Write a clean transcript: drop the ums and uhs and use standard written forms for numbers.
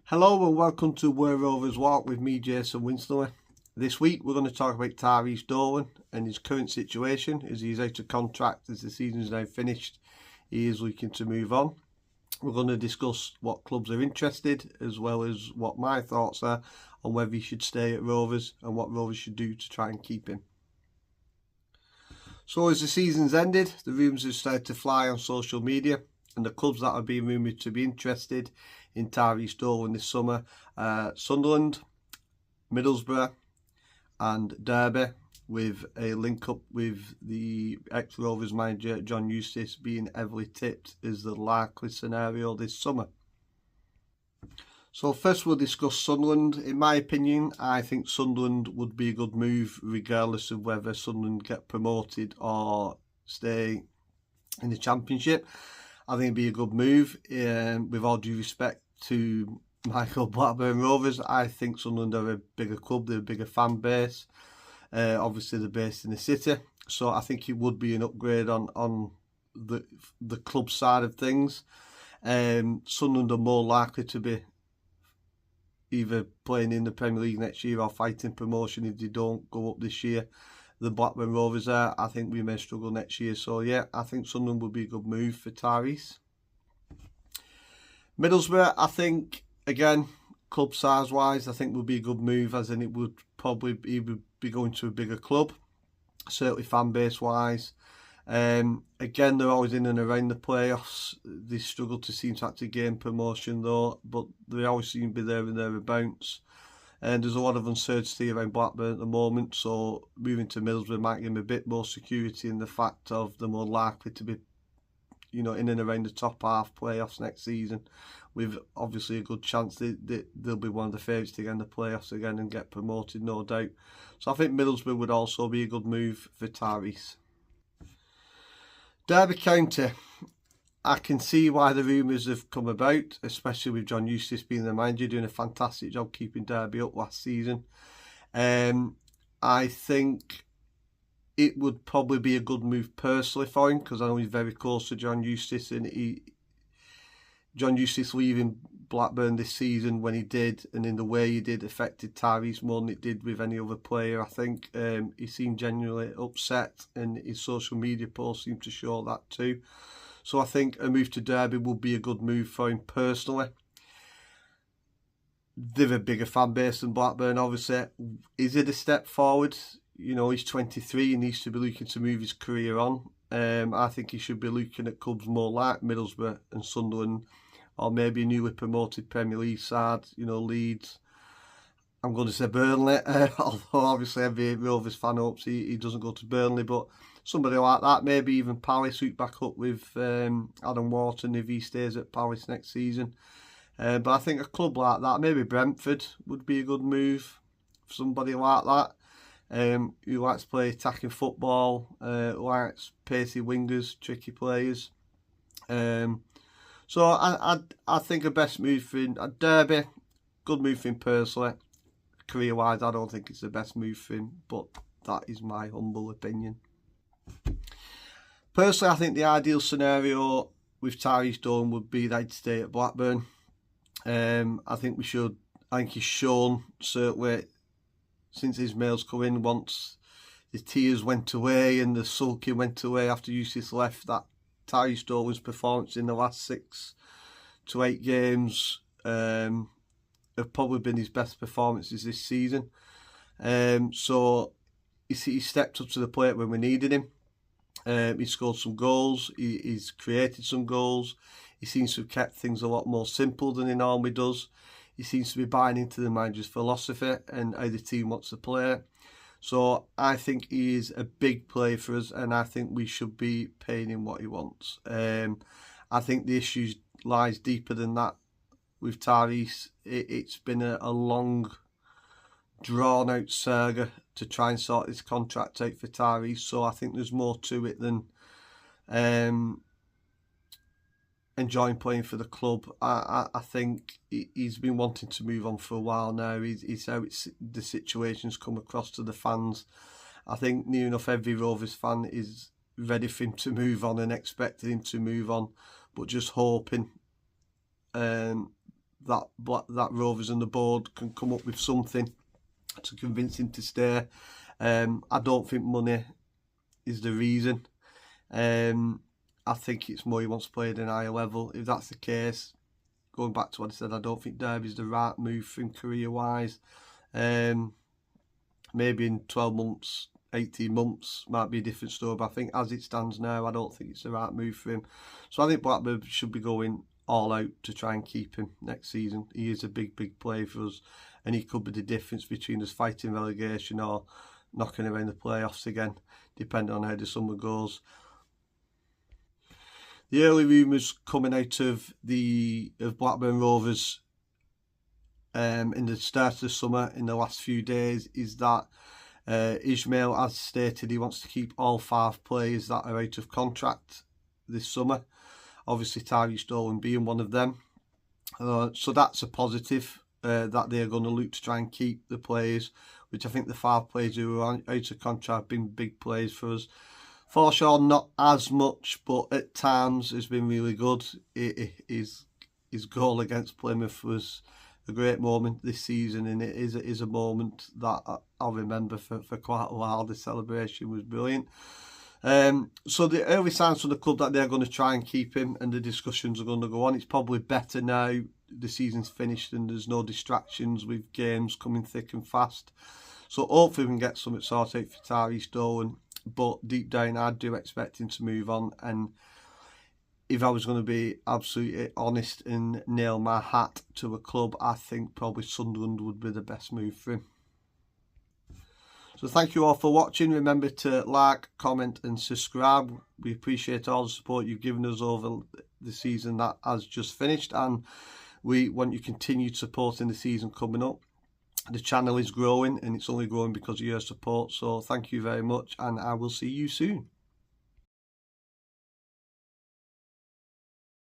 Hello and welcome to Blackburn Rovers Walk with me, Jason Winsley. This week we're going to talk about Tyrhys Dolan and his current situation as he's out of contract as the season is now finished. He is looking to move on. We're going to discuss what clubs are interested as well as what my thoughts are on whether he should stay at Rovers and what Rovers should do to try and keep him. So as the season's ended, the rumours have started to fly on social media, and the clubs that are being rumoured to be interested in Tyrhys Dolan this summer Sunderland, Middlesbrough and Derby, with a link up with the ex-Rovers manager John Eustace being heavily tipped as the likely scenario this summer. So first we'll discuss Sunderland. In my opinion, I think Sunderland would be a good move regardless of whether Sunderland get promoted or stay in the Championship. I think it'd be a good move. With all due respect to Michael Blackburn Rovers, I think Sunderland are a bigger club, they're a bigger fan base. Obviously they're based in the city, so I think it would be an upgrade on the club side of things. Sunderland are more likely to be either playing in the Premier League next year or fighting promotion if they don't go up this year. The Blackburn Rovers are, I think we may struggle next year. So yeah, I think Sunderland would be a good move for Tyrhys. Middlesbrough, I think, again, club size wise, I think would be a good move, as in it would probably be going to a bigger club, certainly fan base wise. Again, they're always in and around the playoffs. They struggle to seem to have to gain promotion though, but they always seem to be there and thereabouts. And there's a lot of uncertainty around Blackburn at the moment, so moving to Middlesbrough might give them a bit more security in the fact of they're more likely to be, in and around the top half playoffs next season, with obviously a good chance they'll be one of the favourites to get in the playoffs again and get promoted, no doubt. So I think Middlesbrough would also be a good move for Tyrhys. Derby County, I can see why the rumours have come about, especially with John Eustace being the manager, doing a fantastic job keeping Derby up last season. I think it would probably be a good move personally for him, because I know he's very close to John Eustace, and John Eustace leaving Blackburn this season when he did, and in the way he did, affected Tyrhys more than it did with any other player. I think he seemed genuinely upset, and his social media posts seemed to show that too. So I think a move to Derby would be a good move for him personally. They're a bigger fan base than Blackburn, obviously. Is it a step forward? He's 23 and needs to be looking to move his career on. I think he should be looking at clubs more like Middlesbrough and Sunderland, or maybe a newly promoted Premier League side, Leeds. I'm going to say Burnley, although obviously every Rovers fan hopes he doesn't go to Burnley, but somebody like that, maybe even Palace, hook back up with Adam Wharton if he stays at Palace next season. But I think a club like that, maybe Brentford, would be a good move for somebody like that. Who likes to play attacking football, likes pacey wingers, tricky players. So I think a best move for him. Derby, good move for him personally. Career-wise, I don't think it's the best move for him, but that is my humble opinion. Personally, I think the ideal scenario with Tyrhys Dolan would be that he'd stay at Blackburn. I think he's shown, certainly since Ismail's come in, once the tears went away and the sulking went away after Eustace left, that Tyrhys Dolan's performance in the last 6 to 8 games have probably been his best performances this season. So he stepped up to the plate when we needed him. He scored some goals, he's created some goals, he seems to have kept things a lot more simple than he normally does. He seems to be buying into the manager's philosophy and how the team wants to play. So I think he is a big player for us, and I think we should be paying him what he wants. I think the issue lies deeper than that with Tyrhys. It's been a long, drawn-out saga to try and sort this contract out for Tyrhys. So I think there's more to it than enjoying playing for the club. I think he's been wanting to move on for a while now. He's how the situation's come across to the fans. I think near enough every Rovers fan is ready for him to move on and expected him to move on, but just hoping that that Rovers and the board can come up with something to convince him to stay. I don't think money is the reason. I think it's more he wants to play at an higher level. If that's the case, going back to what I said, I don't think Derby's the right move for him career-wise. Maybe in 12 months, 18 months might be a different story, but I think as it stands now, I don't think it's the right move for him. So I think Blackburn should be going all out to try and keep him next season. He is a big player for us, and he could be the difference between us fighting relegation or knocking around the playoffs again, depending on how the summer goes. The early rumours coming out of Blackburn Rovers in the start of the summer, in the last few days, is that Ismail has stated he wants to keep all 5 players that are out of contract this summer. Obviously, Tyrhys Dolan being one of them. So that's a positive, that they're going to look to try and keep the players, which I think the 5 players who are out of contract have been big players for us. Forshaw, not as much, but at times has been really good. His goal against Plymouth was a great moment this season, and it is a moment that I'll remember for quite a while. The celebration was brilliant. So the early signs from the club that they're going to try and keep him, and the discussions are going to go on. It's probably better now the season's finished and there's no distractions with games coming thick and fast. So hopefully we can get something sorted out for Tyrhys Dolan. But deep down, I do expect him to move on. And if I was going to be absolutely honest and nail my hat to a club, I think probably Sunderland would be the best move for him. So thank you all for watching. Remember to like, comment and subscribe. We appreciate all the support you've given us over the season that has just finished, and we want you continued support in the season coming up. The channel is growing, and it's only growing because of your support. So thank you very much, and I will see you soon.